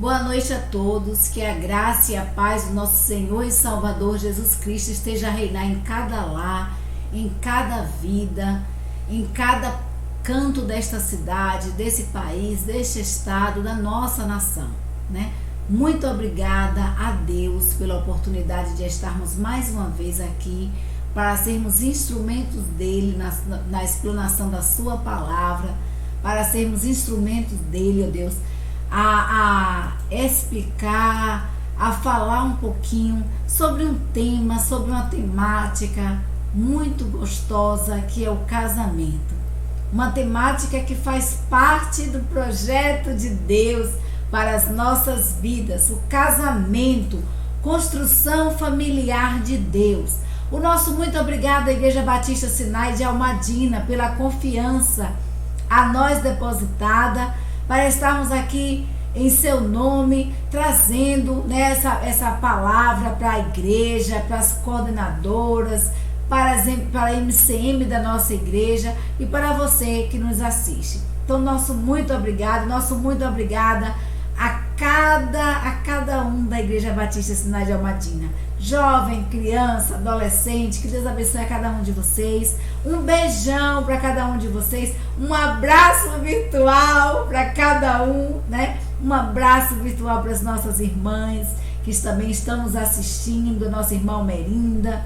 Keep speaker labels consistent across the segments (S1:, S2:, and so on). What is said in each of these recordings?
S1: Boa noite a todos, que a graça e a paz do nosso Senhor e Salvador Jesus Cristo esteja a reinar em cada lar, em cada vida, em cada canto desta cidade, desse país, deste estado, da nossa nação, né? Muito obrigada a Deus pela oportunidade de estarmos mais uma vez aqui para sermos instrumentos dele na explanação da sua palavra, para sermos instrumentos dele, ó Deus, a explicar, a falar um pouquinho sobre um tema, sobre uma temática muito gostosa, que é o casamento. Uma temática que faz parte do projeto de Deus para as nossas vidas, o casamento, construção familiar de Deus. O nosso muito obrigado à Igreja Batista Sinai de Almadina pela confiança a nós depositada, para estarmos aqui em seu nome, trazendo essa palavra para a igreja, para as coordenadoras, para a MCM da nossa igreja e para você que nos assiste. Então, nosso muito obrigada a cada um da Igreja Batista Sinai de Almadina. Jovem, criança, adolescente, que Deus abençoe a cada um de vocês. Um beijão para cada um de vocês. Um abraço virtual para cada um, né? Um abraço virtual para as nossas irmãs que também estão nos assistindo, a nossa irmã Almerinda,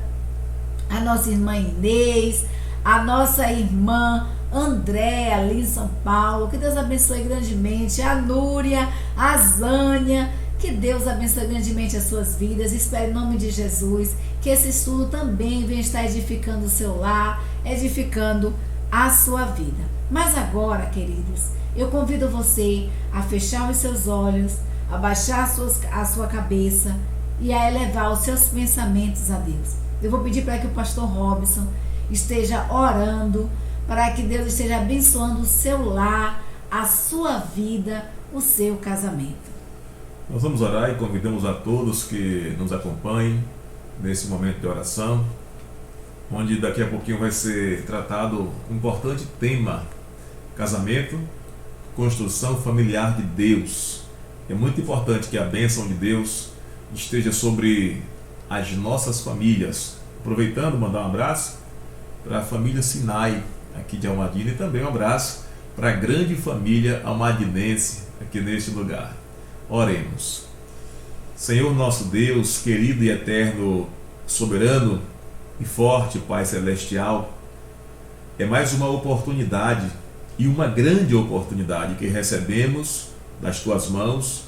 S1: a nossa irmã Inês, a nossa irmã Andréa, ali em São Paulo. Que Deus abençoe grandemente a Núria, a Zânia. Que Deus abençoe grandemente as suas vidas. Espero em nome de Jesus que esse estudo também venha estar edificando o seu lar, edificando a sua vida. Mas agora, queridos, eu convido você a fechar os seus olhos, a baixar a sua cabeça e a elevar os seus pensamentos a Deus. Eu vou pedir para que o pastor Robson esteja orando, para que Deus esteja abençoando o seu lar, a sua vida, o seu casamento.
S2: Nós vamos orar e convidamos a todos que nos acompanhem nesse momento de oração, onde daqui a pouquinho vai ser tratado um importante tema: casamento, construção familiar de Deus. É muito importante que a bênção de Deus esteja sobre as nossas famílias. Aproveitando, mandar um abraço para a família Sinai aqui de Almadina e também um abraço para a grande família almadinense aqui neste lugar. Oremos. Senhor nosso Deus, querido e eterno, soberano e forte Pai Celestial, é mais uma oportunidade e uma grande oportunidade que recebemos das Tuas mãos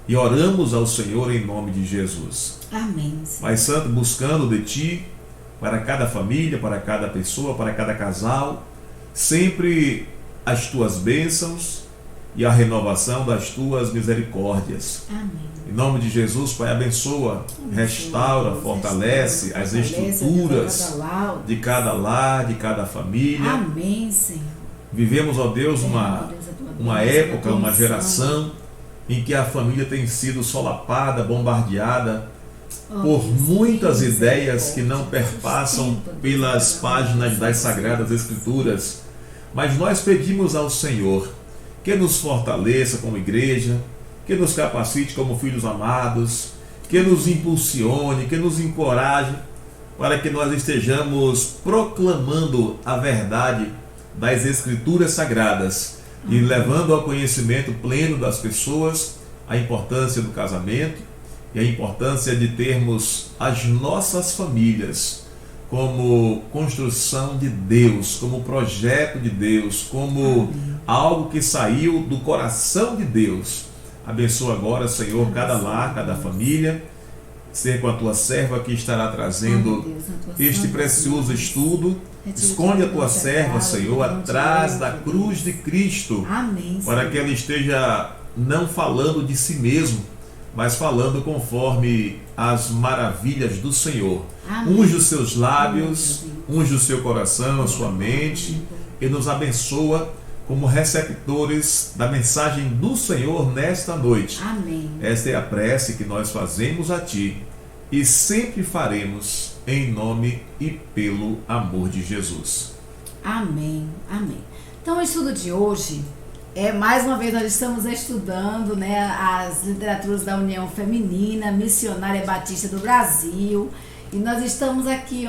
S2: e oramos ao Senhor em nome de Jesus.
S1: Amém.
S2: Pai Santo, buscando de Ti, para cada família, para cada pessoa, para cada casal, sempre as Tuas bênçãos e a renovação das Tuas misericórdias.
S1: Amém.
S2: Em nome de Jesus, Pai, abençoa, restaura, fortalece as estruturas de cada lar, de cada família.
S1: Amém, Senhor.
S2: Vivemos, ó Deus, uma época, uma geração em que a família tem sido solapada, bombardeada por muitas ideias que não perpassam pelas páginas das Sagradas Escrituras. Mas nós pedimos ao Senhor que nos fortaleça como igreja, que nos capacite como filhos amados, que nos impulsione, que nos encoraje, para que nós estejamos proclamando a verdade das Escrituras Sagradas e levando ao conhecimento pleno das pessoas a importância do casamento e a importância de termos as nossas famílias como construção de Deus, como projeto de Deus, como algo que saiu do coração de Deus. Abençoa agora, Senhor, cada lar, cada família. Ser com a Tua serva que estará trazendo este precioso estudo. Esconde a Tua serva, Senhor, atrás da cruz de Cristo, para que ela esteja não falando de si mesmo, mas falando conforme as maravilhas do Senhor. Unge os seus lábios, unge o seu coração, a sua mente, e nos abençoa como receptores da mensagem do Senhor nesta noite.
S1: Amém.
S2: Esta é a prece que nós fazemos a Ti e sempre faremos em nome e pelo amor de Jesus.
S1: Amém. Amém. Então, o estudo de hoje Mais uma vez nós estamos estudando, né, as literaturas da União Feminina Missionária Batista do Brasil, e nós estamos aqui,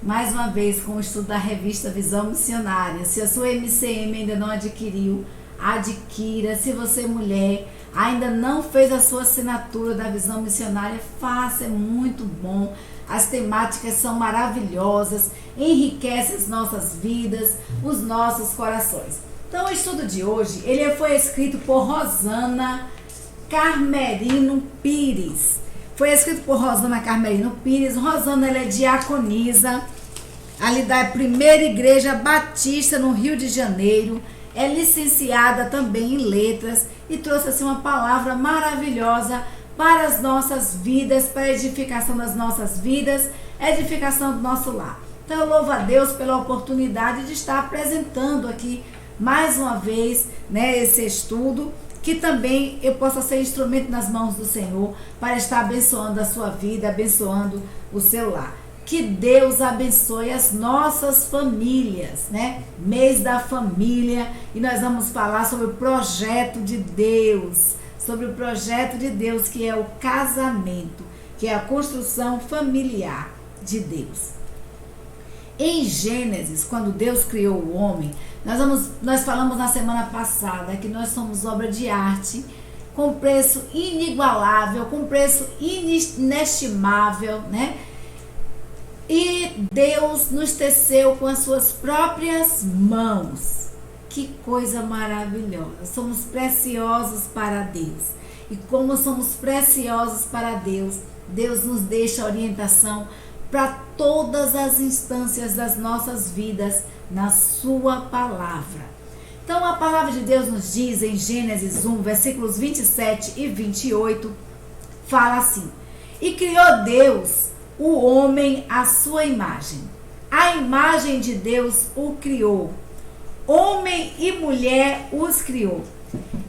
S1: mais uma vez com o estudo da revista Visão Missionária. Se a sua MCM ainda não adquiriu, adquira. Se você, mulher, ainda não fez a sua assinatura da Visão Missionária, faça, é muito bom. As temáticas são maravilhosas, enriquecem as nossas vidas, os nossos corações. Então, o estudo de hoje, ele foi escrito por Rosana Carmerino Pires. Foi escrito por Rosana Carmerino Pires. Rosana, ela é diaconisa ali da Primeira Igreja Batista no Rio de Janeiro. É licenciada também em letras e trouxe assim uma palavra maravilhosa para as nossas vidas, para a edificação das nossas vidas, edificação do nosso lar. Então eu louvo a Deus pela oportunidade de estar apresentando aqui mais uma vez, né, esse estudo, que também eu possa ser instrumento nas mãos do Senhor para estar abençoando a sua vida, abençoando o seu lar. Que Deus abençoe as nossas famílias, né? Mês da família, e nós vamos falar sobre o projeto de Deus, sobre o projeto de Deus, que é o casamento, que é a construção familiar de Deus. Em Gênesis, quando Deus criou o homem, nós falamos na semana passada que nós somos obra de arte, com preço inigualável, com preço inestimável, né? E Deus nos teceu com as suas próprias mãos. Que coisa maravilhosa. Somos preciosos para Deus. E como somos preciosos para Deus, Deus nos deixa orientação para todas as instâncias das nossas vidas na sua palavra. Então a palavra de Deus nos diz em Gênesis 1, versículos 27 e 28, fala assim: E criou Deus o homem à sua imagem. A imagem de Deus o criou. Homem e mulher os criou.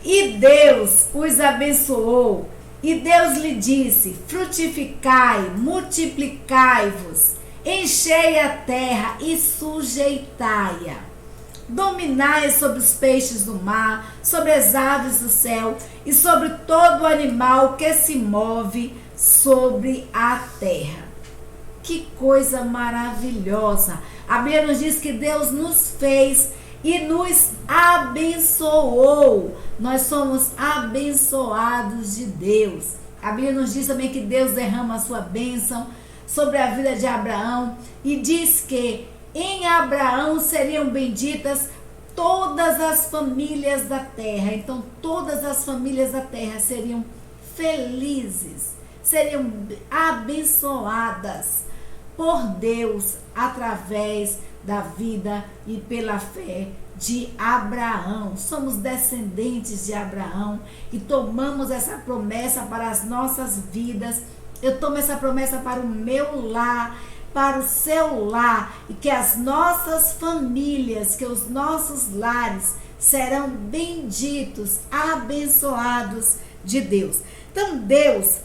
S1: E Deus os abençoou. E Deus lhe disse: frutificai, multiplicai-vos, enchei a terra e sujeitai-a. Dominai sobre os peixes do mar, sobre as aves do céu e sobre todo animal que se move sobre a terra. Que coisa maravilhosa! A Bíblia nos diz que Deus nos fez e nos abençoou. Nós somos abençoados de Deus. A Bíblia nos diz também que Deus derrama a sua bênção sobre a vida de Abraão e diz que em Abraão seriam benditas todas as famílias da terra. Então todas as famílias da terra seriam felizes, seriam abençoadas por Deus através da vida e pela fé de Abraão. Somos descendentes de Abraão e tomamos essa promessa para as nossas vidas. Eu tomo essa promessa para o meu lar, para o seu lar, e que as nossas famílias, que os nossos lares serão benditos, abençoados de Deus. Então Deus,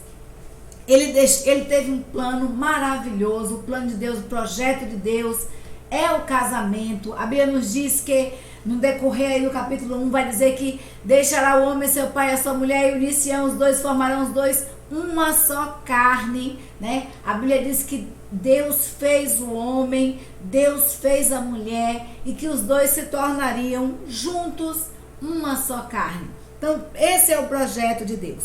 S1: ele teve um plano maravilhoso. O plano de Deus, o projeto de Deus é o casamento. A Bíblia nos diz que no decorrer aí do capítulo 1 vai dizer que deixará o homem seu pai e a sua mulher, e unir-se-ão os dois, formarão os dois uma só carne, né? A Bíblia diz que Deus fez o homem, Deus fez a mulher, e que os dois se tornariam juntos uma só carne. Então esse é o projeto de Deus.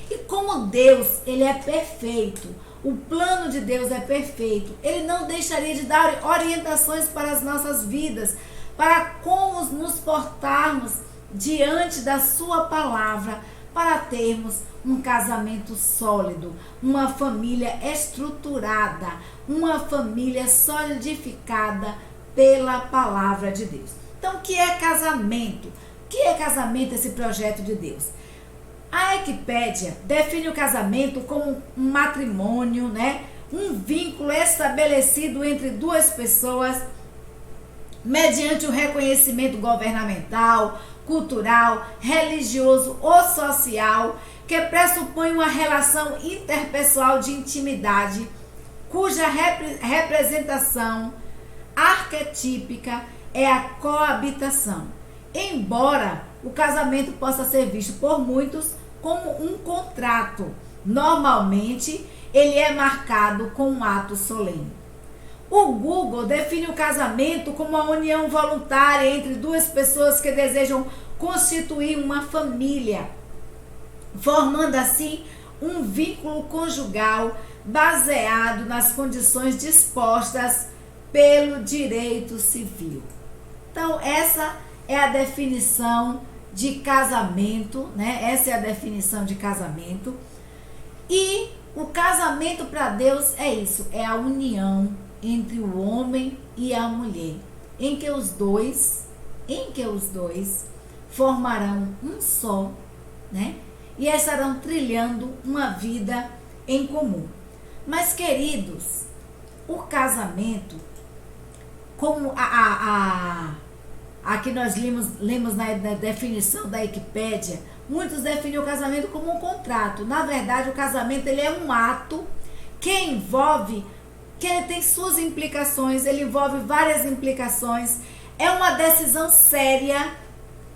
S1: E como Deus, ele é perfeito, o plano de Deus é perfeito, ele não deixaria de dar orientações para as nossas vidas, para como nos portarmos diante da sua palavra, para termos um casamento sólido, uma família estruturada, uma família solidificada pela palavra de Deus. Então, o que é casamento? O que é casamento, esse projeto de Deus? A Wikipédia define o casamento como um matrimônio, né? Um vínculo estabelecido entre duas pessoas mediante o reconhecimento governamental, cultural, religioso ou social, que pressupõe uma relação interpessoal de intimidade, cuja representação arquetípica é a coabitação, embora o casamento possa ser visto por muitos como um contrato, normalmente ele é marcado com um ato solene. O Google define o casamento como uma união voluntária entre duas pessoas que desejam constituir uma família, formando assim um vínculo conjugal baseado nas condições dispostas pelo direito civil. Então, essa é a definição de casamento, né? Essa é a definição de casamento. E o casamento para Deus é isso, é a união entre o homem e a mulher, em que os dois formarão um só, né? E estarão trilhando uma vida em comum. Mas, queridos, o casamento, como aqui nós lemos na definição da Wikipédia, muitos definem o casamento como um contrato. Na verdade, o casamento ele é um ato que envolve, que ele tem suas implicações, ele envolve várias implicações, é uma decisão séria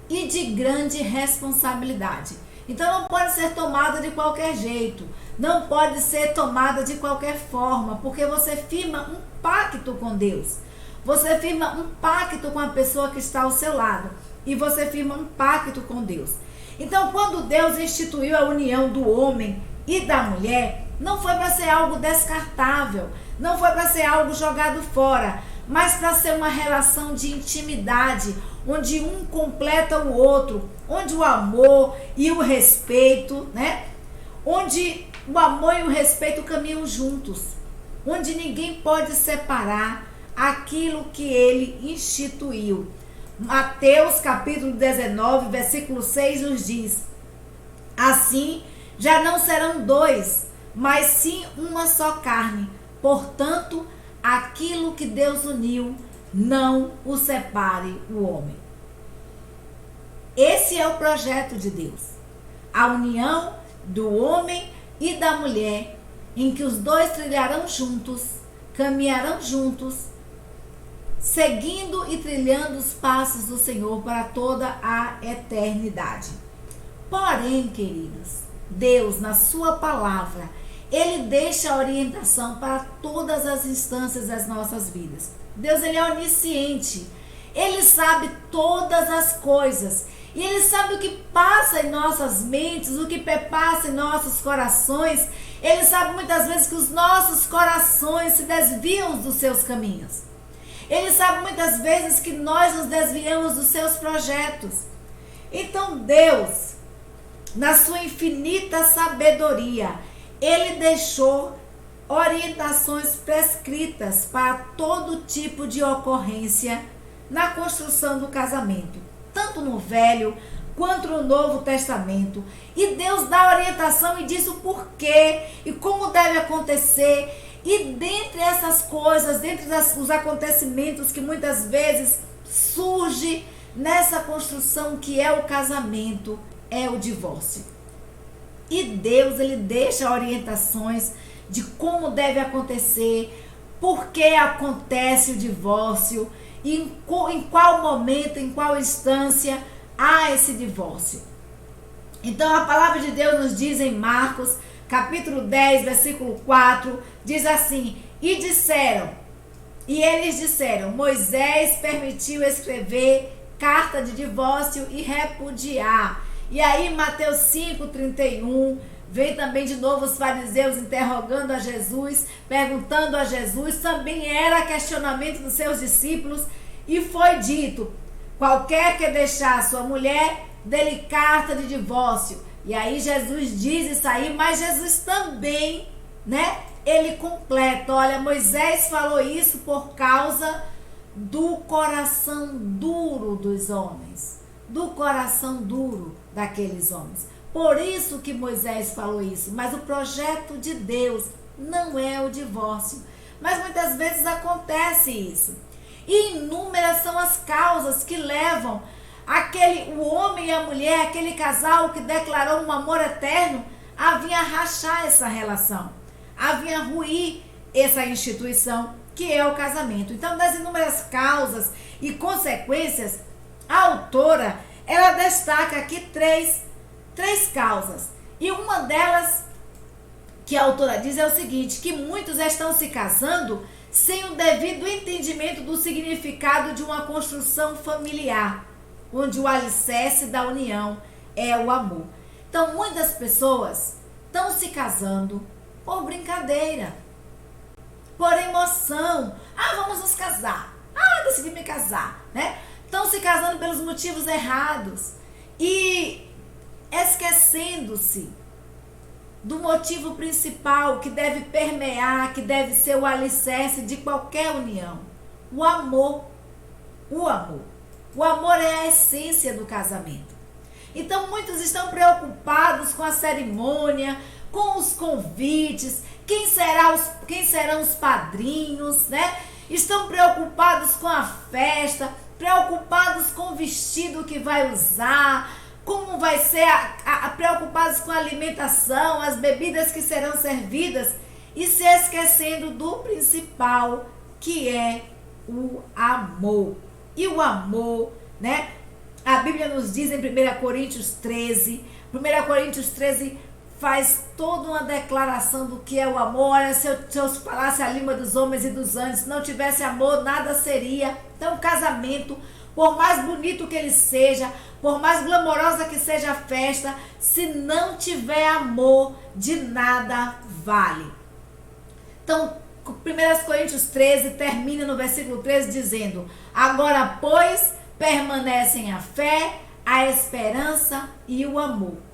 S1: e de grande responsabilidade. Então não pode ser tomada de qualquer jeito, não pode ser tomada de qualquer forma, porque você firma um pacto com Deus, você firma um pacto com a pessoa que está ao seu lado, e você firma um pacto com Deus. Então, quando Deus instituiu a união do homem e da mulher, não foi para ser algo descartável, não foi para ser algo jogado fora, mas para ser uma relação de intimidade, onde um completa o outro, onde o amor e o respeito, né? Onde o amor e o respeito caminham juntos, onde ninguém pode separar aquilo que ele instituiu. Mateus capítulo 19, versículo 6 nos diz: assim já não serão dois, mas sim uma só carne. Portanto, aquilo que Deus uniu, não o separe o homem. Esse é o projeto de Deus. A união do homem e da mulher, em que os dois trilharão juntos, caminharão juntos, seguindo e trilhando os passos do Senhor para toda a eternidade. Porém, queridos, Deus, na sua palavra, ele deixa a orientação para todas as instâncias das nossas vidas. Deus, ele é onisciente, ele sabe todas as coisas, e ele sabe o que passa em nossas mentes, o que perpassa em nossos corações. Ele sabe muitas vezes que os nossos corações se desviam dos seus caminhos. Ele sabe muitas vezes que nós nos desviamos dos seus projetos. Então Deus, na sua infinita sabedoria, ele deixou orientações prescritas para todo tipo de ocorrência na construção do casamento, tanto no Velho quanto no Novo Testamento. E Deus dá orientação e diz o porquê e como deve acontecer. E dentre essas coisas, dentre os acontecimentos que muitas vezes surge nessa construção que é o casamento, é o divórcio. E Deus, ele deixa orientações de como deve acontecer, por que acontece o divórcio, e em qual momento, em qual instância há esse divórcio. Então a palavra de Deus nos diz em Marcos, capítulo 10, versículo 4, diz assim: e eles disseram, Moisés permitiu escrever carta de divórcio e repudiar. E aí Mateus 5, 31, vem também de novo os fariseus interrogando a Jesus, perguntando a Jesus, também era questionamento dos seus discípulos, e foi dito, qualquer que deixar sua mulher, dê-lhe carta de divórcio. E aí Jesus diz isso aí, mas Jesus também, né, ele completa, olha, Moisés falou isso por causa do coração duro dos homens, do coração duro daqueles homens. Por isso que Moisés falou isso, mas o projeto de Deus não é o divórcio. Mas muitas vezes acontece isso. E inúmeras são as causas que levam o homem e a mulher, aquele casal que declarou um amor eterno, a vir a rachar essa relação, a vir a ruir essa instituição que é o casamento. Então, das inúmeras causas e consequências, a autora, ela destaca aqui três causas. E uma delas, que a autora diz, é o seguinte, que muitos estão se casando sem o devido entendimento do significado de uma construção familiar, onde o alicerce da união é o amor. Então, muitas pessoas estão se casando por brincadeira, por emoção. Vamos nos casar. Decidi me casar, né? Estão se casando pelos motivos errados e esquecendo-se do motivo principal que deve permear, que deve ser o alicerce de qualquer união. O amor. O amor. O amor é a essência do casamento. Então, muitos estão preocupados com a cerimônia, com os convites, quem serão os padrinhos, né? Estão preocupados com a festa, preocupados com o vestido que vai usar, como vai ser, preocupados com a alimentação, as bebidas que serão servidas, e se esquecendo do principal, que é o amor. E o amor, né? A Bíblia nos diz em 1 Coríntios 13, 1 Coríntios 13 faz toda uma declaração do que é o amor. Olha, se eu falasse a língua dos homens e dos anjos, se não tivesse amor, nada seria. Então, o casamento, por mais bonito que ele seja, por mais glamourosa que seja a festa, se não tiver amor, de nada vale. Então, 1 Coríntios 13 termina no versículo 13 dizendo: agora, pois, permanecem a fé, a esperança e o amor.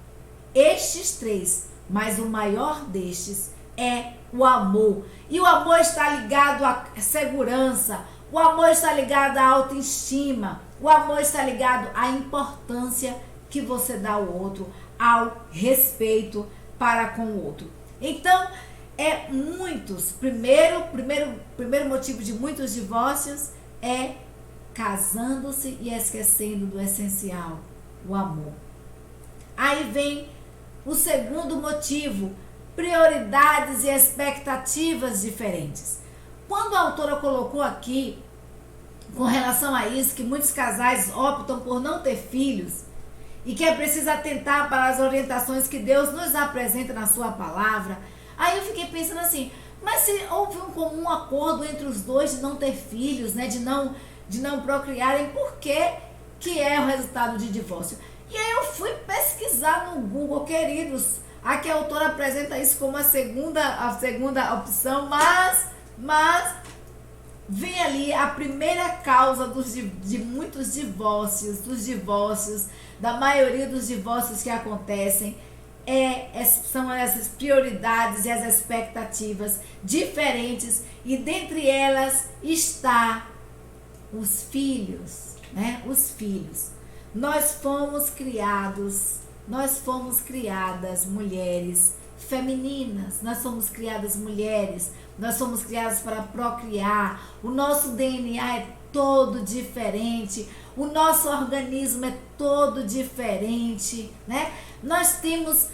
S1: Estes três, mas o maior destes é o amor. E o amor está ligado à segurança, o amor está ligado à autoestima, o amor está ligado à importância que você dá ao outro, ao respeito para com o outro. Então, primeiro motivo de muitos divórcios é casando-se e esquecendo do essencial, o amor. Aí vem o segundo motivo, prioridades e expectativas diferentes. Quando a autora colocou aqui, com relação a isso, que muitos casais optam por não ter filhos e que é preciso atentar para as orientações que Deus nos apresenta na sua palavra, aí eu fiquei pensando assim, mas se houve um comum acordo entre os dois de não ter filhos, né, de não procriarem, por que é o resultado de divórcio? E aí eu fui pesquisar no Google, queridos. Aqui a autora apresenta isso como a segunda opção, mas vem ali a primeira causa de muitos divórcios, da maioria dos divórcios que acontecem, são essas prioridades e as expectativas diferentes, e dentre elas está os filhos, né? Os filhos. Nós fomos criadas mulheres femininas, nós somos criadas mulheres, nós somos criadas para procriar, o nosso DNA é todo diferente, o nosso organismo é todo diferente, né? Nós temos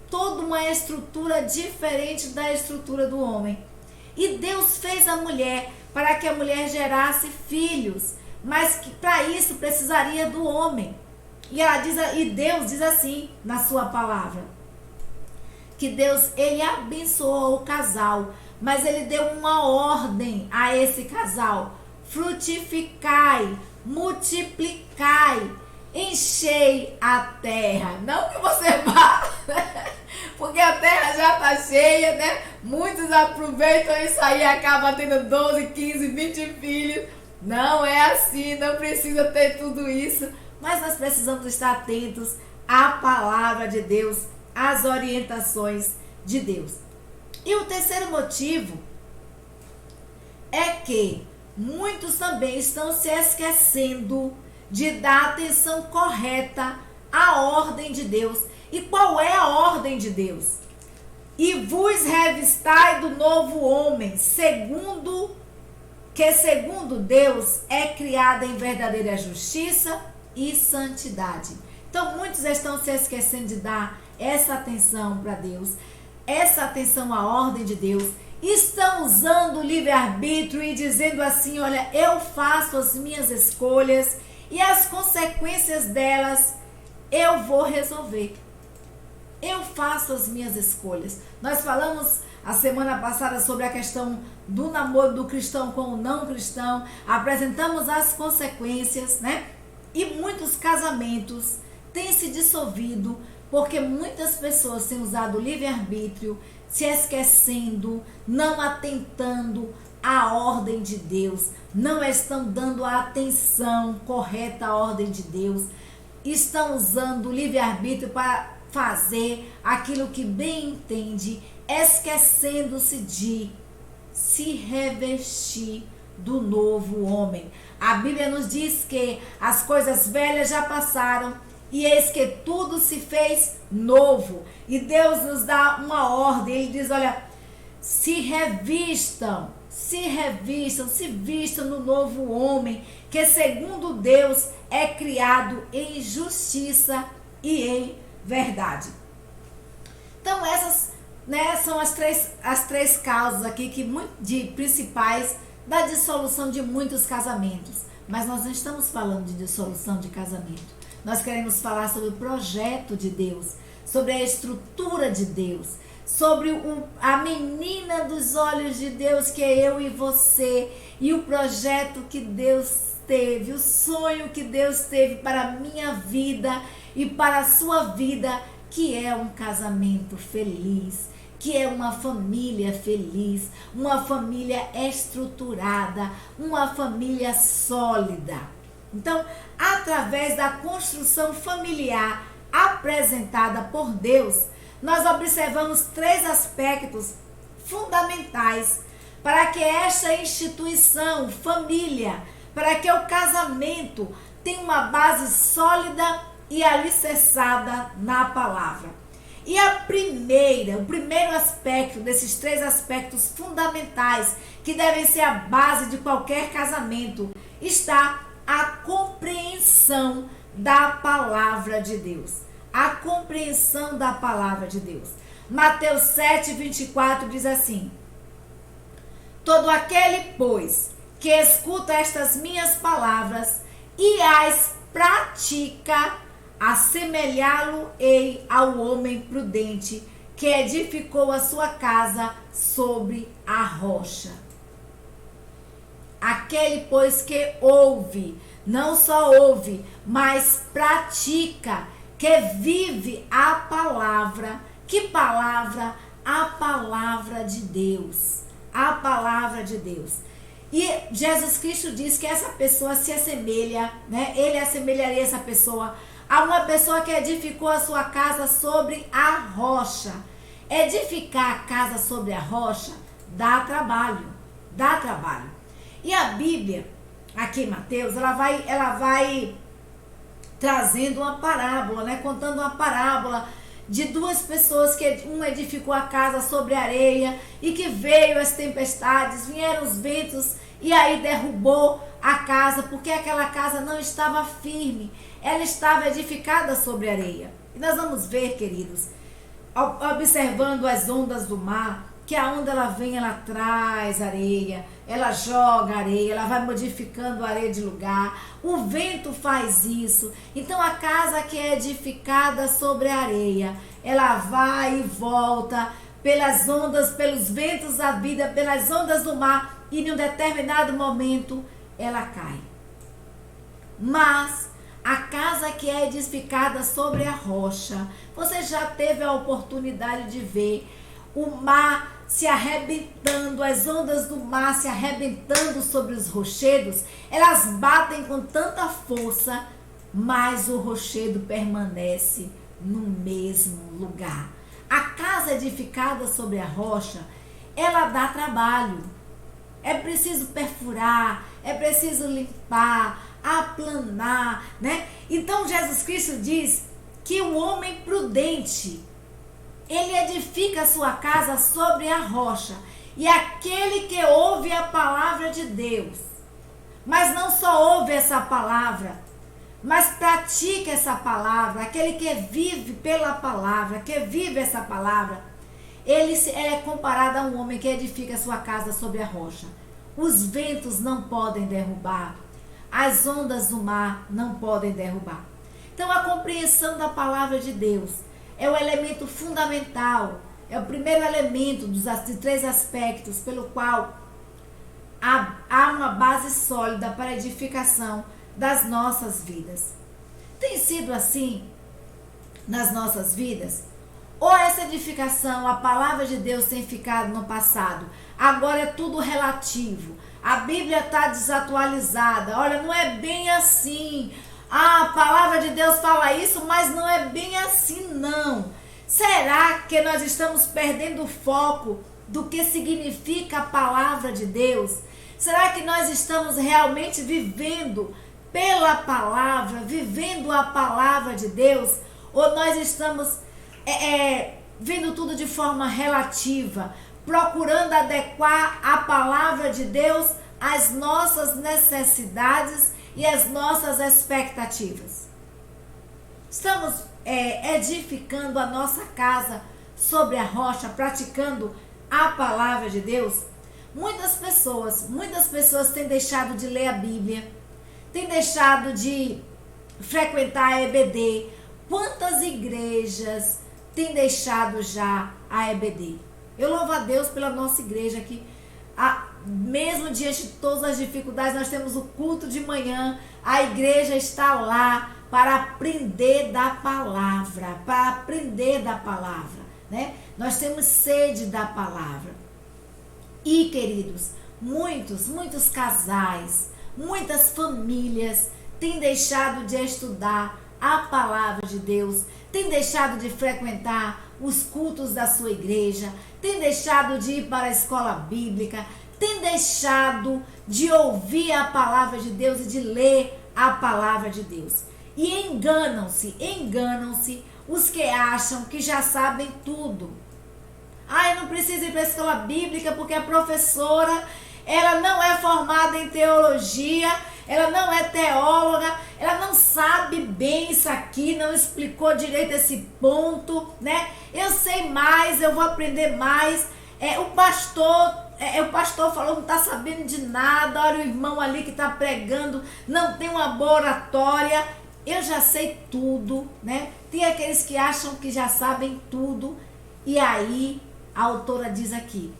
S1: toda uma estrutura diferente da estrutura do homem. E Deus fez a mulher para que a mulher gerasse filhos, mas que para isso precisaria do homem. E Deus diz assim na sua palavra, que Deus, ele abençoou o casal, mas ele deu uma ordem a esse casal: frutificai, multiplicai, enchei a terra. Não que você vá, porque a terra já está cheia, né? Muitos aproveitam isso aí e acabam tendo 12, 15, 20 filhos. Não é assim, não precisa ter tudo isso, mas nós precisamos estar atentos à palavra de Deus, às orientações de Deus. E o terceiro motivo é que muitos também estão se esquecendo de dar atenção correta à ordem de Deus. E qual é a ordem de Deus? E vos revistai do novo homem, segundo Deus é criada em verdadeira justiça e santidade. Então muitos estão se esquecendo de dar essa atenção para Deus, essa atenção à ordem de Deus, estão usando o livre-arbítrio e dizendo assim: olha, eu faço as minhas escolhas, e as consequências delas eu vou resolver. Eu faço as minhas escolhas. Nós falamos a semana passada sobre a questão do namoro do cristão com o não cristão, apresentamos as consequências, né? E muitos casamentos têm se dissolvido porque muitas pessoas têm usado o livre-arbítrio, se esquecendo, não atentando à ordem de Deus, não estão dando a atenção correta à ordem de Deus, estão usando o livre-arbítrio para fazer aquilo que bem entende, esquecendo-se de se revestir do novo homem. A Bíblia nos diz que as coisas velhas já passaram e eis que tudo se fez novo. E Deus nos dá uma ordem, ele diz, olha, se vistam no novo homem, que segundo Deus é criado em justiça e em verdade. Então essas, né, são as três causas aqui de principais da dissolução de muitos casamentos. Mas nós não estamos falando de dissolução de casamento. Nós queremos falar sobre o projeto de Deus, sobre a estrutura de Deus, sobre a menina dos olhos de Deus, que é eu e você, e o projeto que Deus teve, o sonho que Deus teve para a minha vida e para a sua vida, que é um casamento feliz, que é uma família feliz, uma família estruturada, uma família sólida. Então, através da construção familiar apresentada por Deus, nós observamos 3 aspectos fundamentais para que esta instituição, família, para que o casamento tenha uma base sólida e alicerçada na palavra. E o primeiro aspecto desses 3 aspectos fundamentais que devem ser a base de qualquer casamento está a compreensão da palavra de Deus. A compreensão da palavra de Deus. Mateus 7:24 diz assim: todo aquele, pois, que escuta estas minhas palavras e as pratica, assemelhá-lo-ei ao homem prudente que edificou a sua casa sobre a rocha. Aquele, pois, que ouve, não só ouve, mas pratica, que vive a palavra. Que palavra? A palavra de Deus. A palavra de Deus. E Jesus Cristo diz que essa pessoa se assemelha, né? Ele assemelharia essa pessoa a uma pessoa que edificou a sua casa sobre a rocha. Edificar a casa sobre a rocha dá trabalho, dá trabalho. E a Bíblia, aqui em Mateus, ela vai trazendo uma parábola, né? Contando uma parábola de 2 pessoas, que uma edificou a casa sobre areia e que veio as tempestades, vieram os ventos e aí derrubou a casa, porque aquela casa não estava firme, ela estava edificada sobre areia. E nós vamos ver, queridos, observando as ondas do mar, que a onda ela vem, ela traz areia, ela joga areia, ela vai modificando a areia de lugar, o vento faz isso. Então a casa que é edificada sobre a areia, ela vai e volta pelas ondas, pelos ventos da vida, pelas ondas do mar, e em um determinado momento ela cai. Mas a casa que é edificada sobre a rocha, você já teve a oportunidade de ver o mar se arrebentando, as ondas do mar se arrebentando sobre os rochedos, elas batem com tanta força, mas o rochedo permanece no mesmo lugar. A casa edificada sobre a rocha, ela dá trabalho. É preciso perfurar, é preciso limpar, aplanar, né? Então Jesus Cristo diz que o homem prudente, ele edifica a sua casa sobre a rocha. E aquele que ouve a palavra de Deus, mas não só ouve essa palavra, mas pratica essa palavra, aquele que vive pela palavra, que vive essa palavra, ele é comparado a um homem que edifica a sua casa sobre a rocha. Os ventos não podem derrubar, as ondas do mar não podem derrubar. Então, a compreensão da palavra de Deus é o elemento fundamental, é o primeiro elemento de 3 aspectos pelo qual há uma base sólida para a edificação das nossas vidas. Tem sido assim nas nossas vidas? Ou essa edificação, a palavra de Deus tem ficado no passado? Agora é tudo relativo. A Bíblia está desatualizada. Olha, não é bem assim. A palavra de Deus fala isso, mas não é bem assim, não. Será que nós estamos perdendo o foco do que significa a palavra de Deus? Será que nós estamos realmente vivendo pela palavra, vivendo a palavra de Deus? Ou nós estamos vendo tudo de forma relativa, procurando adequar a palavra de Deus às nossas necessidades e às nossas expectativas? Estamos edificando a nossa casa sobre a rocha, praticando a palavra de Deus? Muitas pessoas têm deixado de ler a Bíblia, têm deixado de frequentar a EBD. Quantas igrejas têm deixado já a EBD? Eu louvo a Deus pela nossa igreja que, mesmo diante de todas as dificuldades, nós temos o culto de manhã, a igreja está lá para aprender da palavra, né? Nós temos sede da palavra. E, queridos, muitos casais, muitas famílias têm deixado de estudar a palavra de Deus, têm deixado de frequentar os cultos da sua igreja, têm deixado de ir para a escola bíblica, têm deixado de ouvir a palavra de Deus e de ler a palavra de Deus. E enganam-se os que acham que já sabem tudo. Eu não preciso ir para a escola bíblica porque a professora, ela não é formada em teologia, ela não é teóloga, ela não sabe bem isso aqui, não explicou direito esse ponto, né? Eu sei mais, eu vou aprender mais. O pastor falou, não está sabendo de nada. Olha o irmão ali que está pregando, não tem uma boa oratória. Eu já sei tudo, né? Tem aqueles que acham que já sabem tudo. E aí a autora diz aqui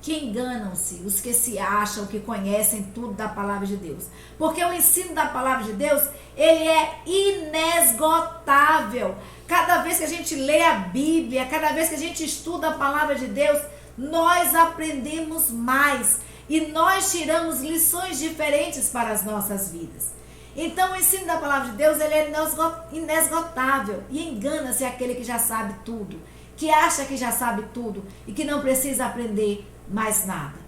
S1: que enganam-se os que se acham que conhecem tudo da palavra de Deus. Porque o ensino da palavra de Deus, ele é inesgotável. Cada vez que a gente lê a Bíblia, cada vez que a gente estuda a palavra de Deus, nós aprendemos mais e nós tiramos lições diferentes para as nossas vidas. Então o ensino da palavra de Deus, ele é inesgotável. E engana-se aquele que já sabe tudo, que acha que já sabe tudo e que não precisa aprender mais nada.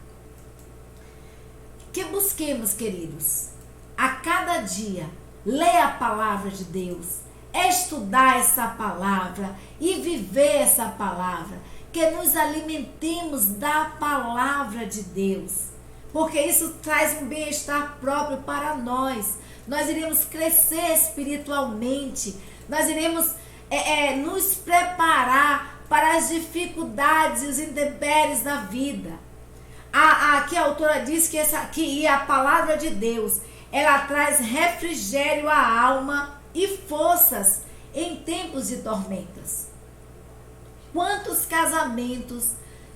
S1: Que busquemos, queridos, a cada dia, ler a palavra de Deus, estudar essa palavra e viver essa palavra, que nos alimentemos da palavra de Deus, porque isso traz um bem-estar próprio para nós. Nós iremos crescer espiritualmente, nós iremos nos preparar para as dificuldades e os intempéries da vida. Aqui a autora diz que a palavra de Deus, ela traz refrigério à alma e forças em tempos de tormentas. Quantos casamentos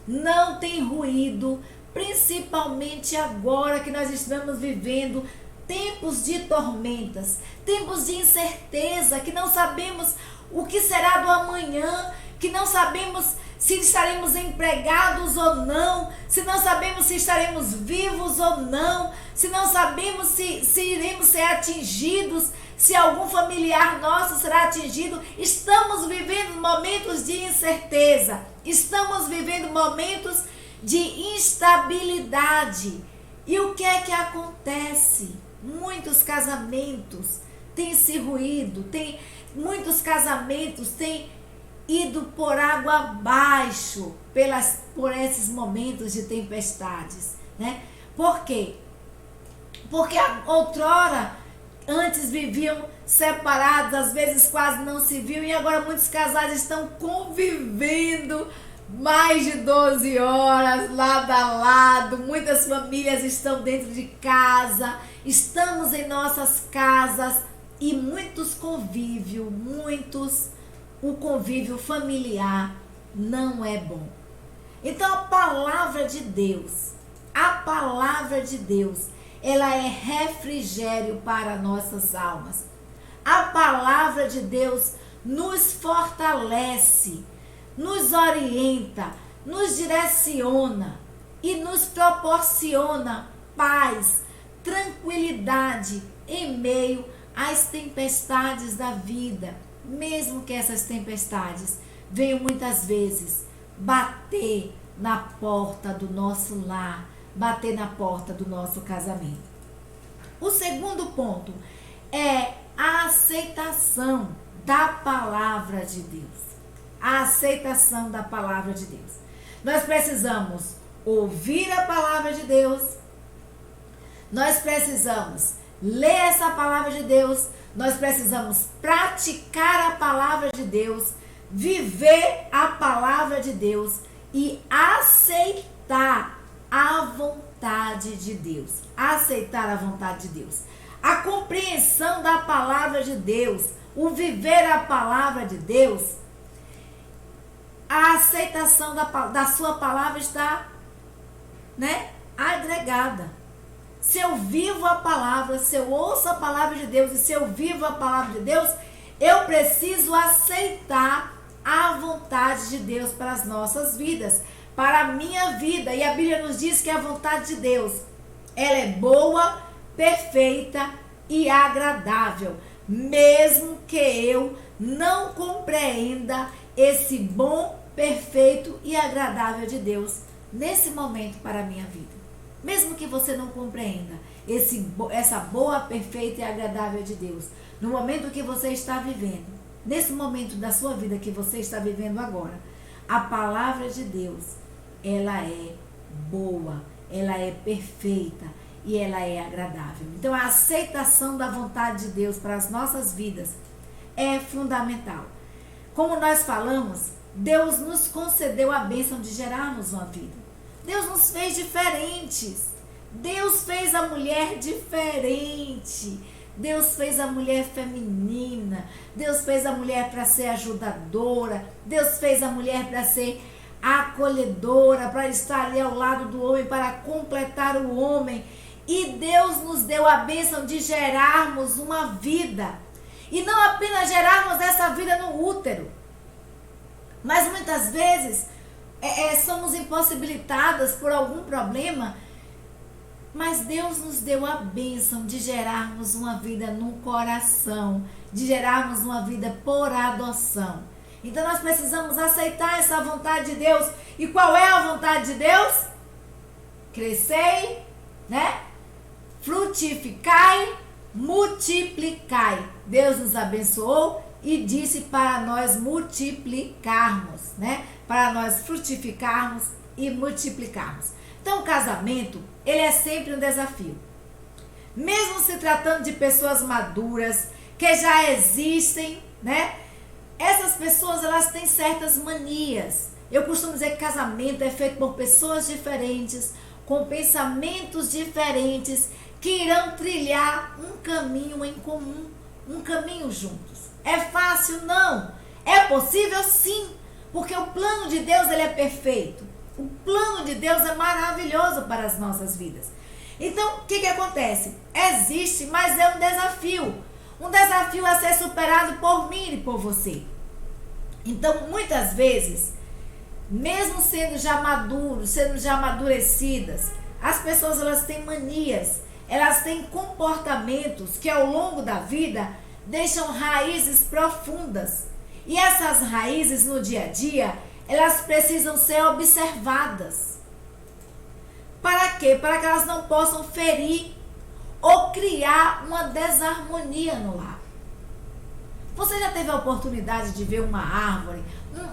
S1: não têm ruído, principalmente agora que nós estamos vivendo tempos de tormentas, tempos de incerteza, que não sabemos o que será do amanhã, que não sabemos se estaremos empregados ou não, se não sabemos se estaremos vivos ou não, se não sabemos se iremos ser atingidos, se algum familiar nosso será atingido. Estamos vivendo momentos de incerteza, estamos vivendo momentos de instabilidade. E o que é que acontece? Muitos casamentos têm se ruído, muitos casamentos têm ido por água abaixo por esses momentos de tempestades, né? Por quê? Porque outrora, antes viviam separados, às vezes quase não se viam, e agora muitos casais estão convivendo mais de 12 horas, lado a lado, muitas famílias estão dentro de casa, estamos em nossas casas e o convívio familiar não é bom. Então a palavra de Deus, ela é refrigério para nossas almas. A palavra de Deus nos fortalece, nos orienta, nos direciona e nos proporciona paz, tranquilidade em meio às tempestades da vida, mesmo que essas tempestades venham muitas vezes bater na porta do nosso lar, bater na porta do nosso casamento. O segundo ponto é a aceitação da palavra de Deus. A aceitação da palavra de Deus. Nós precisamos ouvir a palavra de Deus, nós precisamos ler essa palavra de Deus, nós precisamos praticar a palavra de Deus, viver a palavra de Deus e aceitar a vontade de Deus. Aceitar a vontade de Deus. A compreensão da palavra de Deus, o viver a palavra de Deus, a aceitação da sua palavra está, agregada. Se eu vivo a palavra, se eu ouço a palavra de Deus e se eu vivo a palavra de Deus, eu preciso aceitar a vontade de Deus para as nossas vidas, para a minha vida. E a Bíblia nos diz que a vontade de Deus, ela é boa, perfeita e agradável, mesmo que eu não compreenda esse bom, perfeito e agradável de Deus nesse momento para a minha vida. Mesmo que você não compreenda essa boa, perfeita e agradável de Deus, no momento que você está vivendo, nesse momento da sua vida que você está vivendo agora, a palavra de Deus, ela é boa, ela é perfeita e ela é agradável. Então a aceitação da vontade de Deus para as nossas vidas é fundamental. Como nós falamos, Deus nos concedeu a bênção de gerarmos uma vida. Deus nos fez diferentes. Deus fez a mulher diferente. Deus fez a mulher feminina. Deus fez a mulher para ser ajudadora. Deus fez a mulher para ser acolhedora, para estar ali ao lado do homem, para completar o homem. E Deus nos deu a bênção de gerarmos uma vida. E não apenas gerarmos essa vida no útero, mas muitas vezes somos impossibilitadas por algum problema, mas Deus nos deu a bênção de gerarmos uma vida no coração, de gerarmos uma vida por adoção. Então nós precisamos aceitar essa vontade de Deus. E qual é a vontade de Deus? Crescei, frutificai, multiplicai. Deus nos abençoou e disse para nós multiplicarmos, para nós frutificarmos e multiplicarmos. Então o casamento, ele é sempre um desafio. Mesmo se tratando de pessoas maduras, que já existem, essas pessoas, elas têm certas manias. Eu costumo dizer que casamento é feito por pessoas diferentes, com pensamentos diferentes, que irão trilhar um caminho em comum, um caminho juntos. É fácil? Não. É possível? Sim. Porque o plano de Deus, ele é perfeito. O plano de Deus é maravilhoso para as nossas vidas. Então, o que acontece? Existe, mas é um desafio. Um desafio a ser superado por mim e por você. Então, muitas vezes, mesmo sendo já maduros, sendo já amadurecidas, as pessoas, elas têm manias, elas têm comportamentos que ao longo da vida deixam raízes profundas. E essas raízes no dia a dia, elas precisam ser observadas. Para quê? Para que elas não possam ferir ou criar uma desarmonia no lar. Você já teve a oportunidade de ver uma árvore,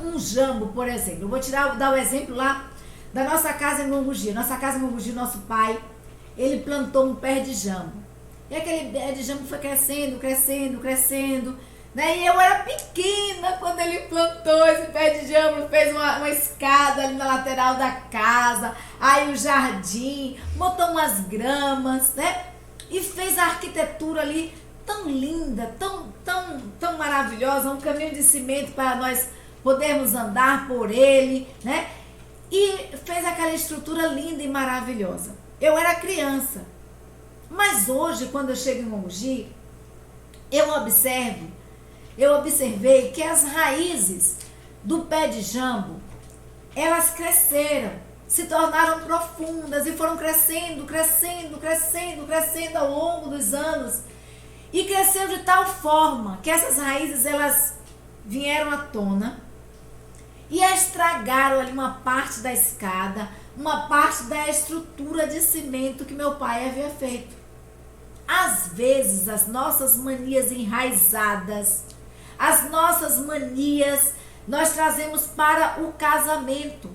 S1: um jambo, por exemplo? Eu vou dar o exemplo lá da nossa casa em Monrugi. Nossa casa em Monrugi, nosso pai, ele plantou um pé de jambo. E aquele pé de jambo foi crescendo, crescendo, crescendo. né? E eu era pequena quando ele plantou esse pé de jambo, fez uma escada ali na lateral da casa, aí o jardim, botou umas gramas, né? E fez a arquitetura ali tão linda, tão maravilhosa, um caminho de cimento para nós podermos andar por ele, né? E fez aquela estrutura linda e maravilhosa. Eu era criança, mas hoje, quando eu chego em Mogi, eu observei que as raízes do pé de jambo, elas cresceram, se tornaram profundas e foram crescendo ao longo dos anos. E cresceu de tal forma que essas raízes, elas vieram à tona e estragaram ali uma parte da escada, uma parte da estrutura de cimento que meu pai havia feito. Às vezes, as nossas manias enraizadas, as nossas manias, nós trazemos para o casamento.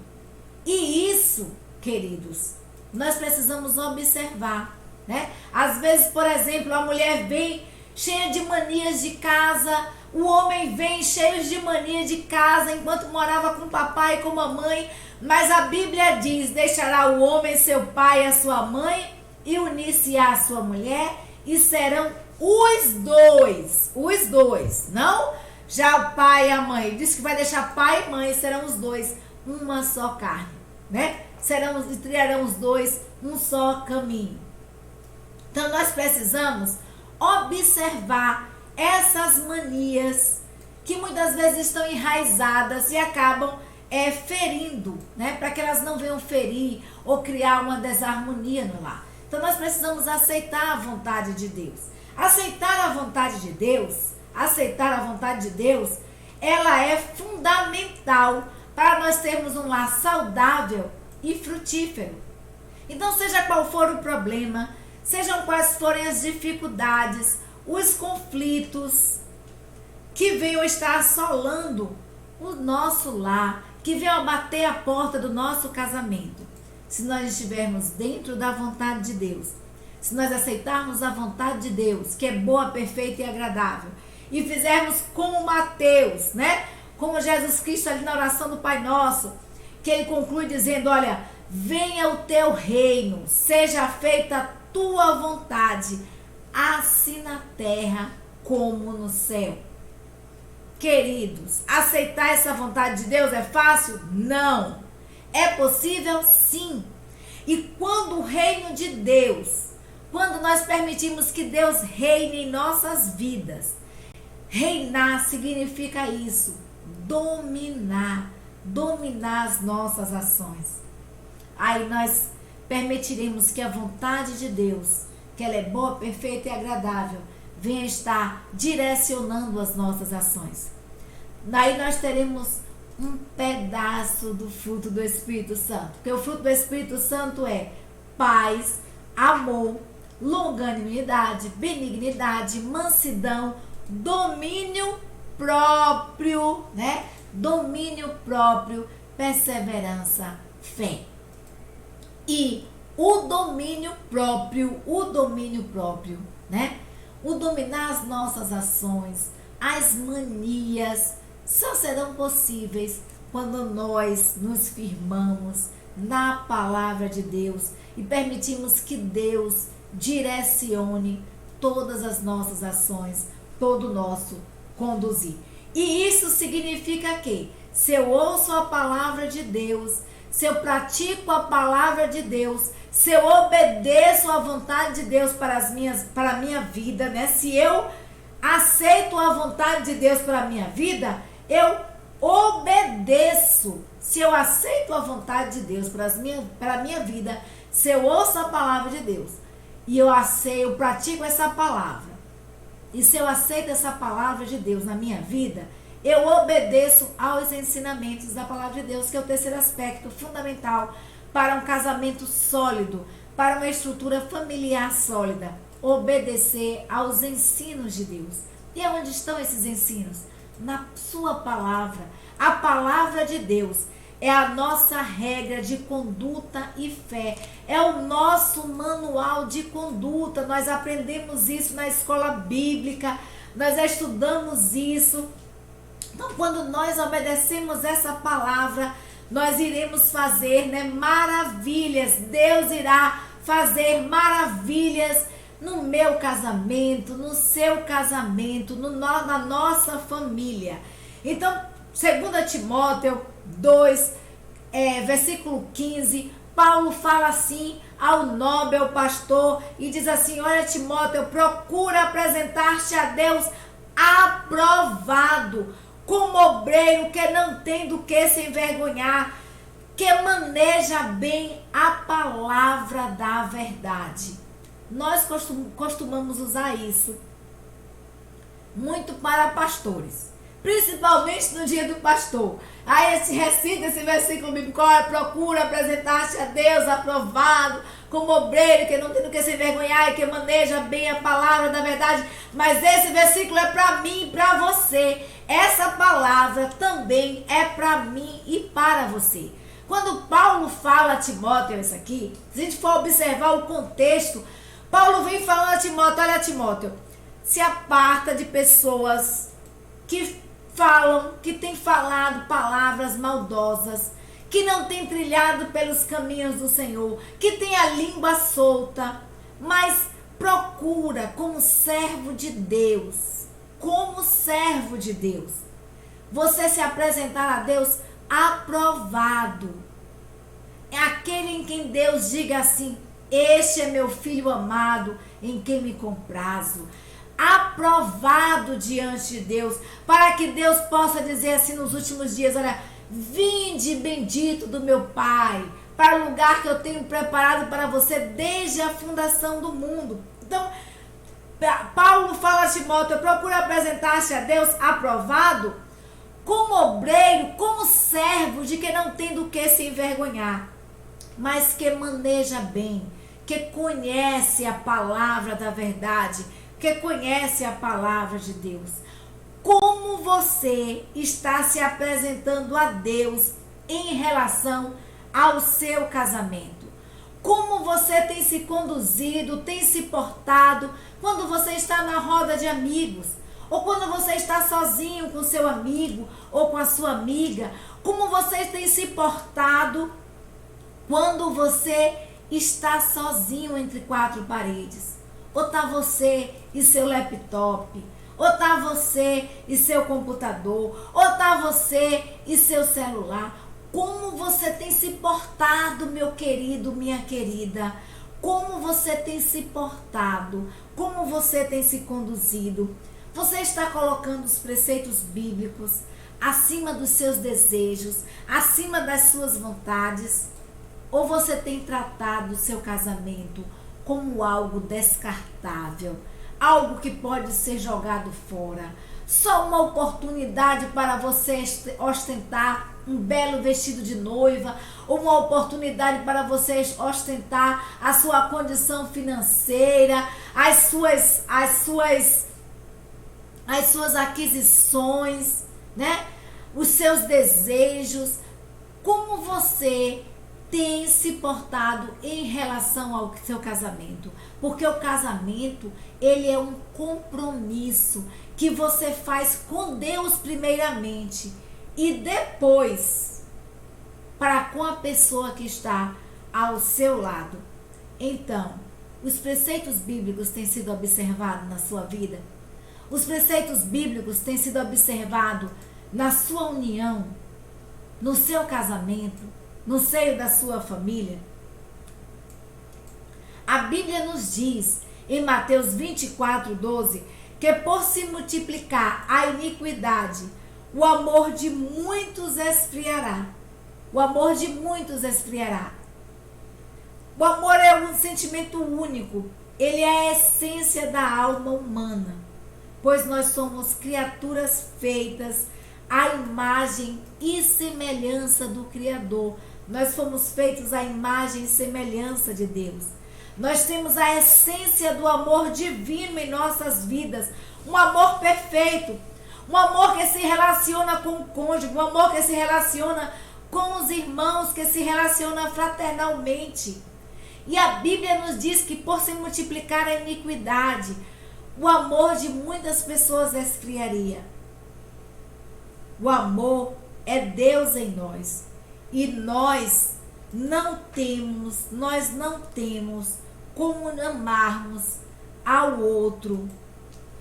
S1: E isso, queridos, nós precisamos observar, né? Às vezes, por exemplo, a mulher vem cheia de manias de casa, o homem vem cheio de mania de casa enquanto morava com o papai e com a mamãe, mas a Bíblia diz: deixará o homem seu pai e a sua mãe e unir-se-á à sua mulher e serão os dois, não já o pai e a mãe. Diz que vai deixar pai e mãe, serão os dois uma só carne, né? Criarão os dois um só caminho. Então nós precisamos observar essas manias que muitas vezes estão enraizadas e acabam ferindo, né? Para que elas não venham ferir ou criar uma desarmonia no lar. Então nós precisamos aceitar a vontade de Deus. Aceitar a vontade de Deus, ela é fundamental para nós termos um lar saudável e frutífero. Então, seja qual for o problema, sejam quais forem as dificuldades, os conflitos que venham estar assolando o nosso lar, que venham bater a porta do nosso casamento, se nós estivermos dentro da vontade de Deus, se nós aceitarmos a vontade de Deus, que é boa, perfeita e agradável, e fizermos como Mateus, né? Como Jesus Cristo ali na oração do Pai Nosso, que ele conclui dizendo: olha, venha o teu reino, seja feita a tua vontade, assim na terra como no céu. Queridos, aceitar essa vontade de Deus é fácil? Não. É possível? Sim. E quando o reino de Deus, quando nós permitimos que Deus reine em nossas vidas, reinar significa isso, dominar as nossas ações. Aí nós permitiremos que a vontade de Deus, que ela é boa, perfeita e agradável, venha estar direcionando as nossas ações. Daí nós teremos um pedaço do fruto do Espírito Santo. Porque o fruto do Espírito Santo é paz, amor, longanimidade, benignidade, mansidão, domínio próprio, né? Domínio próprio, perseverança, fé. E o domínio próprio, né? O dominar as nossas ações, as manias, só serão possíveis quando nós nos firmamos na palavra de Deus e permitimos que Deus direcione todas as nossas ações, todo o nosso conduzir. E isso significa que, se eu ouço a palavra de Deus, se eu pratico a palavra de Deus, se eu obedeço à vontade de Deus para a minha vida, né? Se eu aceito a vontade de Deus para a minha vida, eu obedeço. Se eu aceito a vontade de Deus para a minha vida, se eu ouço a palavra de Deus e eu pratico essa palavra, e se eu aceito essa palavra de Deus na minha vida, eu obedeço aos ensinamentos da palavra de Deus, que é o terceiro aspecto fundamental para um casamento sólido, para uma estrutura familiar sólida. Obedecer aos ensinos de Deus. E aonde estão esses ensinos? Na sua palavra. A palavra de Deus é a nossa regra de conduta e fé. É o nosso manual de conduta. Nós aprendemos isso na escola bíblica. nós estudamos isso. Então, quando nós obedecemos essa palavra, nós iremos fazer, né, maravilhas. Deus irá fazer maravilhas no meu casamento, no seu casamento, na nossa família. Então, 2 Timóteo 2, versículo 15, Paulo fala assim ao nobre pastor e diz assim: olha, Timóteo, procura apresentar-te a Deus aprovado, como obreiro que não tem do que se envergonhar, que maneja bem a palavra da verdade. Nós costumamos usar isso muito para pastores, principalmente no dia do pastor. Aí recita esse versículo bíblico: olha, procura apresentar-te a Deus aprovado, como obreiro que não tem do que se envergonhar e que maneja bem a palavra da verdade. Mas esse versículo é para mim e para você. Essa palavra também é para mim e para você. Quando Paulo fala a Timóteo isso aqui, se a gente for observar o contexto, Paulo vem falando a Timóteo: olha, Timóteo, se aparta de pessoas que falam, que têm falado palavras maldosas, que não têm trilhado pelos caminhos do Senhor, que tem a língua solta, mas procura como servo de Deus, você se apresentar a Deus aprovado. É aquele em quem Deus diga assim: este é meu filho amado, em quem me comprazo. Aprovado diante de Deus, para que Deus possa dizer assim nos últimos dias: olha, vinde bendito do meu Pai, para o lugar que eu tenho preparado para você desde a fundação do mundo. Então, Paulo fala a Timóteo: procura apresentar-se a Deus aprovado, como obreiro, como servo de que não tem do que se envergonhar, mas que maneja bem, que conhece a palavra da verdade, que conhece a palavra de Deus. Como você está se apresentando a Deus em relação ao seu casamento? Como você tem se conduzido, tem se portado quando você está na roda de amigos, ou quando você está sozinho com seu amigo ou com a sua amiga? Como você tem se portado quando você está sozinho entre quatro paredes? Ou está você e seu laptop, ou está você e seu computador, ou está você e seu celular? Como você tem se portado, meu querido, minha querida? Como você tem se portado? Como você tem se conduzido? Você está colocando os preceitos bíblicos acima dos seus desejos, acima das suas vontades? Ou você tem tratado o seu casamento como algo descartável, algo que pode ser jogado fora, só uma oportunidade para você ostentar um belo vestido de noiva, ou uma oportunidade para você ostentar a sua condição financeira, as suas aquisições, né? Os seus desejos? Como você tem se portado em relação ao seu casamento? Porque o casamento, ele é um compromisso que você faz com Deus primeiramente e depois para com a pessoa que está ao seu lado. Então, os preceitos bíblicos têm sido observados na sua vida? Os preceitos bíblicos têm sido observados na sua união, no seu casamento, no seio da sua família? A Bíblia nos diz em Mateus 24:12 que por se multiplicar a iniquidade, o amor de muitos esfriará. O amor de muitos esfriará. O amor é um sentimento único. Ele é a essência da alma humana, pois nós somos criaturas feitas à imagem e semelhança do Criador. Nós fomos feitos à imagem e semelhança de Deus. Nós temos a essência do amor divino em nossas vidas, um amor perfeito, um amor que se relaciona com o cônjuge, um amor que se relaciona com os irmãos, que se relaciona fraternalmente. E a Bíblia nos diz que por se multiplicar a iniquidade, o amor de muitas pessoas esfriaria. O amor é Deus em nós. E nós não temos como amarmos ao outro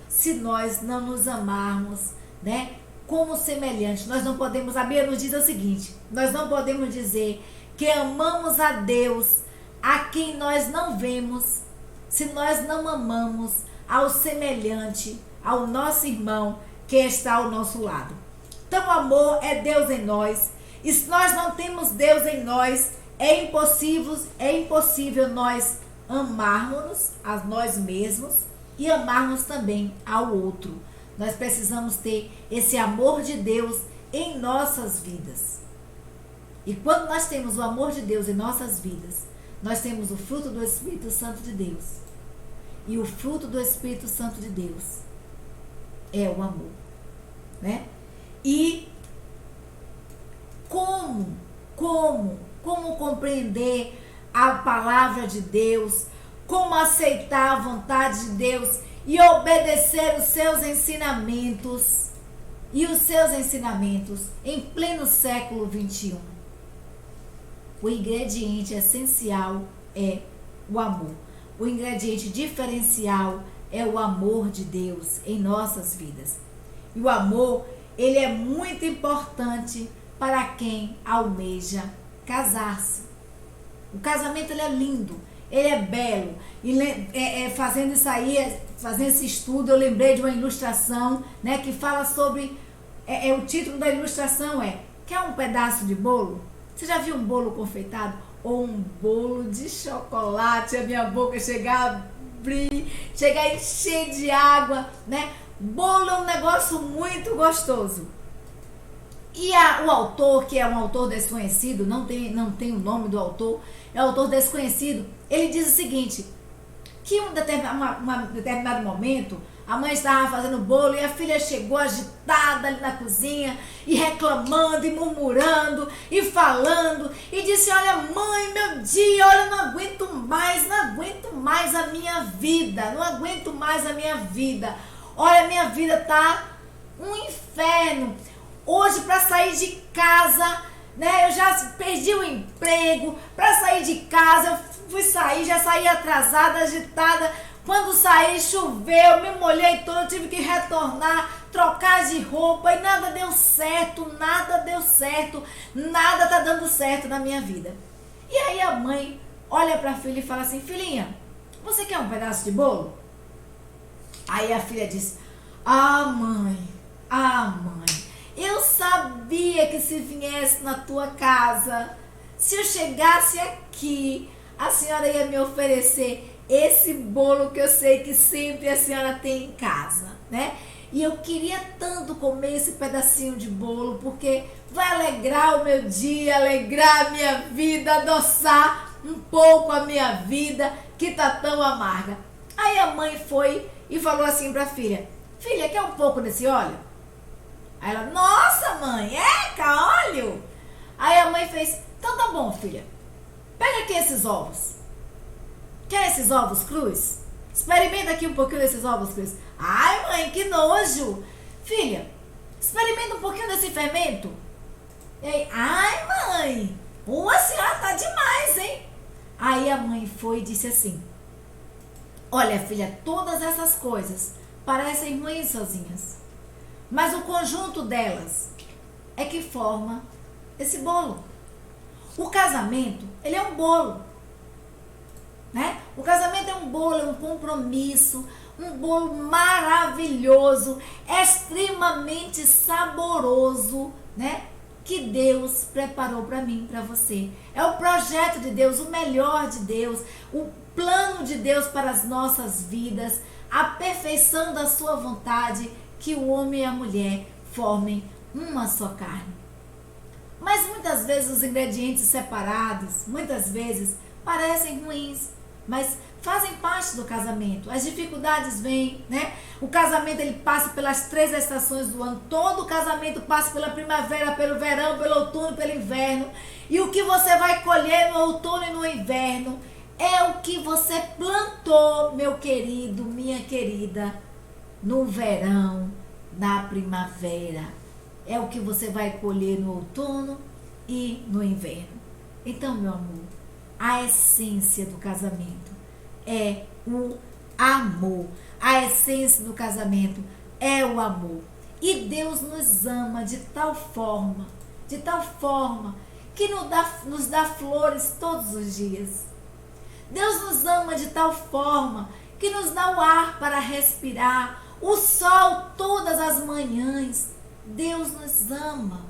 S1: se nós não nos amarmos, né, como semelhante. Nós não podemos, a Bíblia nos diz o seguinte, nós não podemos dizer que amamos a Deus a quem nós não vemos, se nós não amamos ao semelhante, ao nosso irmão que está ao nosso lado. Então o amor é Deus em nós, e se nós não temos Deus em nós, é impossível nós amarmos a nós mesmos e amarmos também ao outro. Nós precisamos ter esse amor de Deus em nossas vidas. E quando nós temos o amor de Deus em nossas vidas, nós temos o fruto do Espírito Santo de Deus. E o fruto do Espírito Santo de Deus é o amor, né? E como compreender a palavra de Deus, como aceitar a vontade de Deus e obedecer os seus ensinamentos em pleno século XXI. O ingrediente essencial é o amor. O ingrediente diferencial é o amor de Deus em nossas vidas. E o amor, ele é muito importante para quem almeja casar-se. O casamento, ele é lindo, ele é belo. E fazendo isso aí, fazendo esse estudo, eu lembrei de uma ilustração, né, que fala sobre, o título da ilustração quer um pedaço de bolo? Você já viu um bolo confeitado? Ou um bolo de chocolate? A minha boca chegar a encher de água, né? Bolo é um negócio muito gostoso. E o autor, que é um autor desconhecido, não tem o nome do autor, é um autor desconhecido, ele diz o seguinte, que em um determinado momento, a mãe estava fazendo bolo e a filha chegou agitada ali na cozinha e reclamando e murmurando e falando e disse: olha mãe, meu dia, olha, não aguento mais a minha vida, olha, minha vida tá um inferno. Hoje, para sair de casa, né, eu já perdi o emprego, para sair de casa, já saí atrasada, agitada. Quando saí, choveu, me molhei toda, tive que retornar, trocar de roupa e nada deu certo, nada tá dando certo na minha vida. E aí a mãe olha para a filha e fala assim: filhinha, você quer um pedaço de bolo? Aí a filha diz: mãe, eu sabia que se viesse na tua casa, se eu chegasse aqui, a senhora ia me oferecer esse bolo que eu sei que sempre a senhora tem em casa, né? E eu queria tanto comer esse pedacinho de bolo, porque vai alegrar o meu dia, alegrar a minha vida, adoçar um pouco a minha vida, que tá tão amarga. Aí a mãe foi e falou assim pra filha: filha, quer um pouco desse óleo? Aí ela: nossa mãe, óleo? Aí a mãe fez: então tá bom, filha, pega aqui esses ovos. Quer esses ovos crus? Experimenta aqui um pouquinho desses ovos crus. Ai, mãe, que nojo. Filha, experimenta um pouquinho desse fermento. E aí, ai, mãe, a senhora tá demais, hein? Aí a mãe foi e disse assim: olha, filha, todas essas coisas parecem ruins sozinhas, mas o conjunto delas é que forma esse bolo. O casamento, ele é um bolo, né? O casamento é um bolo, é um compromisso, um bolo maravilhoso, extremamente saboroso, né? Que Deus preparou para mim, para você. É o projeto de Deus, o melhor de Deus, o plano de Deus para as nossas vidas, a perfeição da sua vontade, que o homem e a mulher formem uma só carne. Mas muitas vezes os ingredientes separados, muitas vezes parecem ruins, mas fazem parte do casamento. As dificuldades vêm, né? O casamento, ele passa pelas 3 estações do ano. Todo casamento passa pela primavera, pelo verão, pelo outono, pelo inverno. E o que você vai colher no outono e no inverno é o que você plantou, meu querido, minha querida, no verão, na primavera. É o que você vai colher no outono e no inverno. Então, meu amor, a essência do casamento é o amor. A essência do casamento é o amor. E Deus nos ama de tal forma que nos dá flores todos os dias. Deus nos ama de tal forma que nos dá o ar para respirar, o sol todas as manhãs. Deus nos ama.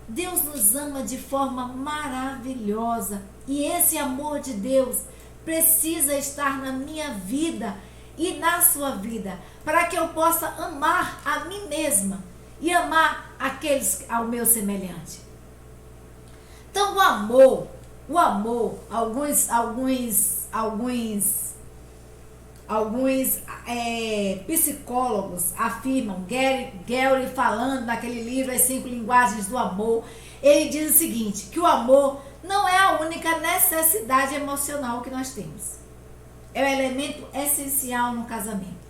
S1: Deus nos ama de forma maravilhosa. E esse amor de Deus precisa estar na minha vida e na sua vida, para que eu possa amar a mim mesma e amar aqueles ao meu semelhante. Então, o amor, alguns psicólogos afirmam, Gary falando naquele livro As 5 Linguagens do Amor, ele diz o seguinte, que o amor não é a única necessidade emocional que nós temos. É o elemento essencial no casamento.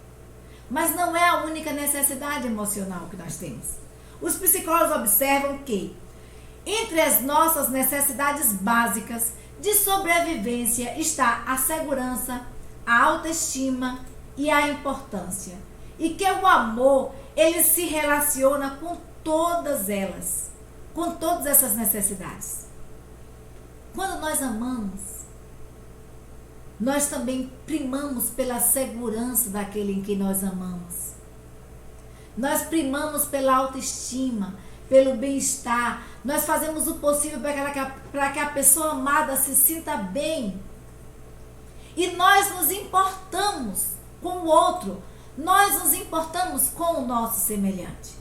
S1: Mas não é a única necessidade emocional que nós temos. Os psicólogos observam que, entre as nossas necessidades básicas de sobrevivência, está a segurança, a autoestima e a importância. E que o amor, ele se relaciona com todas elas, com todas essas necessidades. Quando nós amamos, nós também primamos pela segurança daquele em que nós amamos. Nós primamos pela autoestima, pelo bem-estar. Nós fazemos o possível para que a pessoa amada se sinta bem. E nós nos importamos com o outro. Nós nos importamos com o nosso semelhante.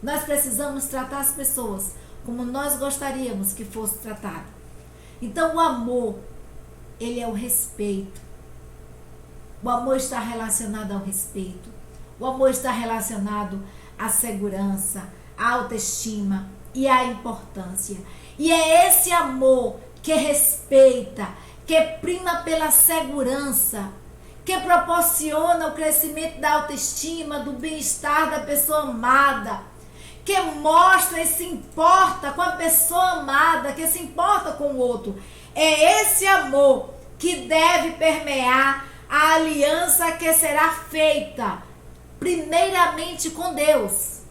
S1: Nós precisamos tratar as pessoas como nós gostaríamos que fosse tratado. Então, o amor, ele é o respeito. O amor está relacionado ao respeito. O amor está relacionado à segurança, à autoestima e à importância. E é esse amor que respeita, que prima pela segurança, que proporciona o crescimento da autoestima, do bem-estar da pessoa amada, que mostra e se importa com a pessoa amada, que se importa com o outro. É esse amor que deve permear a aliança que será feita primeiramente com Deus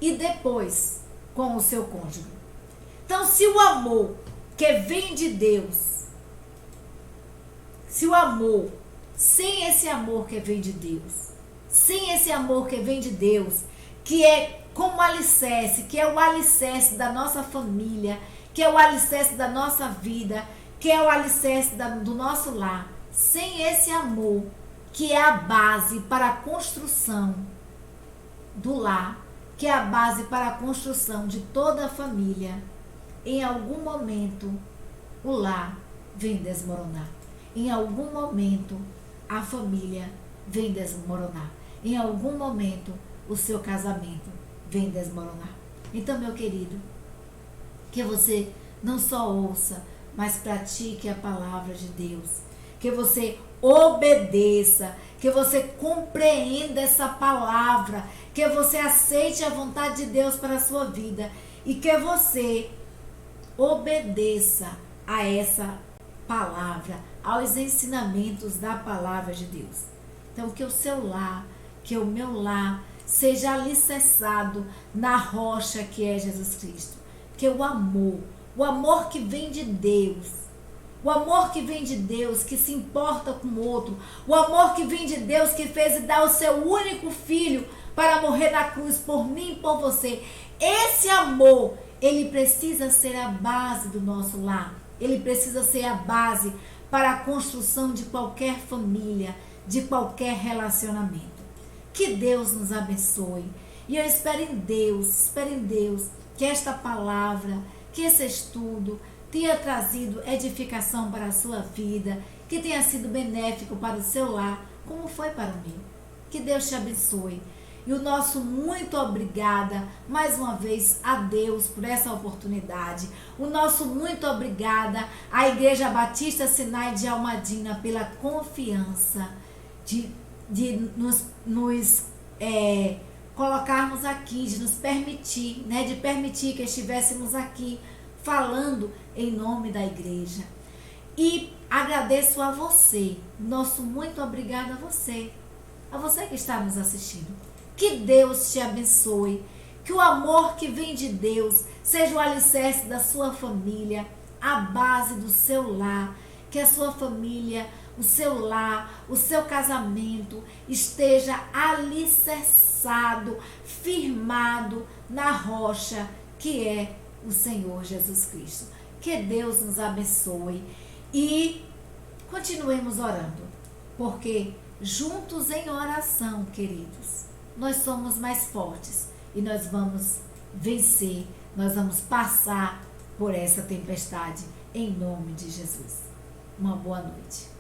S1: e depois com o seu cônjuge. Então, se o amor que vem de Deus, sem esse amor que vem de Deus, que é como alicerce, que é o alicerce da nossa família, que é o alicerce da nossa vida, que é o alicerce do nosso lar, sem esse amor, que é a base para a construção do lar, que é a base para a construção de toda a família, em algum momento o lar vem desmoronar. Em algum momento a família vem desmoronar. Em algum momento o seu casamento vem desmoronar. Então, meu querido, que você não só ouça, mas pratique a palavra de Deus. Que você obedeça, que você compreenda essa palavra, que você aceite a vontade de Deus para a sua vida e que você obedeça a essa palavra, aos ensinamentos da palavra de Deus. Então, que o seu lar, que o meu lar seja alicerçado na rocha que é Jesus Cristo. Que o amor que vem de Deus, o amor que vem de Deus, que se importa com o outro, o amor que vem de Deus, que fez e dá o seu único filho para morrer na cruz por mim e por você. Esse amor, ele precisa ser a base do nosso lar. Ele precisa ser a base para a construção de qualquer família, de qualquer relacionamento. Que Deus nos abençoe. E eu espero em Deus, que esta palavra, que esse estudo tenha trazido edificação para a sua vida, que tenha sido benéfico para o seu lar, como foi para o meu. Que Deus te abençoe. E o nosso muito obrigada, mais uma vez, a Deus por essa oportunidade. O nosso muito obrigada à Igreja Batista Sinai de Almadina pela confiança de nos colocarmos aqui, de nos permitir, de permitir que estivéssemos aqui falando em nome da igreja. E agradeço a você, nosso muito obrigada a você que está nos assistindo. Que Deus te abençoe, que o amor que vem de Deus seja o alicerce da sua família, a base do seu lar, que a sua família, o seu lar, o seu casamento esteja alicerçado, firmado na rocha que é o Senhor Jesus Cristo. Que Deus nos abençoe e continuemos orando, porque juntos em oração, queridos, nós somos mais fortes e nós vamos vencer, nós vamos passar por essa tempestade em nome de Jesus. Uma boa noite.